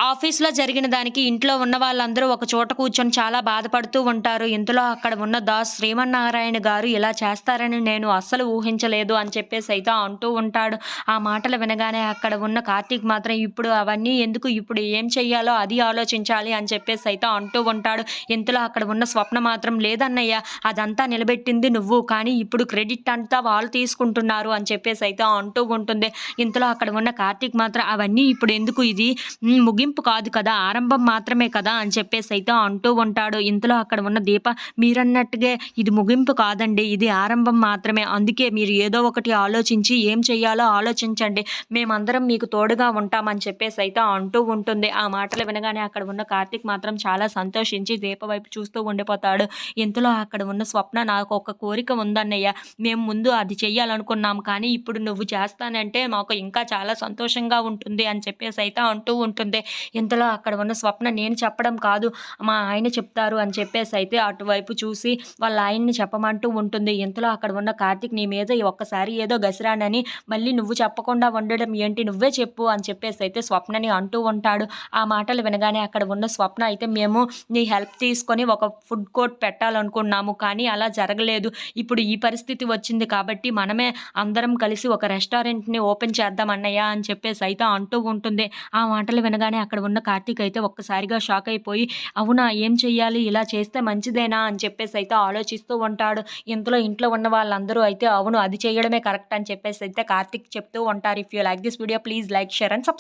ఆఫీస్‌లో జరిగిన దానికి ఇంట్లో ఉన్న వాళ్ళందరూ ఒక చోట కూర్చొని చాలా బాధపడుతూ ఉంటారు. ఇంతలో అక్కడ ఉన్న దాస్ శ్రీమన్నారాయణ గారు ఇలా చేస్తారని నేను అస్సలు ఊహించలేదు అని చెప్పేసైతే అంటూ ఉంటాడు. ఆ మాటలు వినగానే అక్కడ ఉన్న కార్తీక్ మాత్రం ఇప్పుడు అవన్నీ ఎందుకు, ఇప్పుడు ఏం చెయ్యాలో అది ఆలోచించాలి అని చెప్పేసైతే అంటూ ఉంటాడు. ఇంతలో అక్కడ ఉన్న స్వప్న మాత్రం లేదన్నయ్య, అదంతా నిలబెట్టింది నువ్వు. కానీ ఇప్పుడు క్రెడిట్ అంతా వాళ్ళు తీసుకుంటున్నారు అని చెప్పేసైతే అంటూ ఉంటుంది. ఇంతలో అక్కడ ఉన్న కార్తీక్ మాత్రం అవన్నీ ఇప్పుడెందుకు, ఇది ముగింపు కాదు కదా! ఆరంభం మాత్రమే కదా! అని చెప్పేసైతే అంటూ ఉంటాడు. ఇంతలో అక్కడ ఉన్న దీప మీరన్నట్టుగే ఇది ముగింపు కాదండి. ఇది ఆరంభం మాత్రమే. అందుకే మీరు ఏదో ఒకటి ఆలోచించి ఏం చేయాలో ఆలోచించండి. మేమందరం మీకు తోడుగా ఉంటామని చెప్పేసైతే అంటూ ఉంటుంది. ఆ మాటలు వినగానే అక్కడ ఉన్న కార్తీక్ మాత్రం చాలా సంతోషించి దీప వైపు చూస్తూ ఉండిపోతాడు. ఇంతలో అక్కడ ఉన్న స్వప్న నాకు ఒక కోరిక ఉందన్నయ్య. మేము ముందు అది చెయ్యాలనుకున్నాం. కానీ ఇప్పుడు నువ్వు చేస్తానంటే మాకు ఇంకా చాలా సంతోషంగా ఉంటుంది అని చెప్పేసైతే అంటూ ఉంటుంది. ఇంతలో అక్కడ ఉన్న స్వప్న నేను చెప్పడం కాదు, మా ఆయన చెప్తారు అని చెప్పేసైతే అటువైపు చూసి వాళ్ళ ఆయన్ని చెప్పమంటూ ఉంటుంది. ఇంతలో అక్కడ ఉన్న కార్తీక్ నీ మీద ఈ ఒక్కసారి ఏదో గసిరానని మళ్ళీ నువ్వు చెప్పకుండా ఉండడం ఏంటి, నువ్వే చెప్పు అని చెప్పేసైతే స్వప్నని అంటూ ఉంటాడు. ఆ మాటలు వినగానే అక్కడ ఉన్న స్వప్న అయితే మేము నీ హెల్ప్ తీసుకొని ఒక ఫుడ్ కోర్ట్ పెట్టాలనుకున్నాము. కానీ అలా జరగలేదు. ఇప్పుడు ఈ పరిస్థితి వచ్చింది కాబట్టి మనమే అందరం కలిసి ఒక రెస్టారెంట్‌ని ఓపెన్ చేద్దాం అన్నయ్య అని చెప్పేసైతే అంటూ ఉంటుంది. ఆ మాటలు వినగానే అక్కడ ఉన్న కార్తీక్ అయితే ఒక్కసారిగా షాక్ అయిపోయి, అవునా! ఏం చెయ్యాలి? ఇలా చేస్తే మంచిదేనా? అని చెప్పేసైతే ఆలోచిస్తూ ఉంటాడు. ఇంతలో ఇంట్లో ఉన్న వాళ్ళందరూ అయితే అవును, అది చేయడమే కరెక్ట్ అని చెప్పేసైతే కార్తీక్ చెప్తూ ఉంటారు. If you like this video please like, share and subscribe.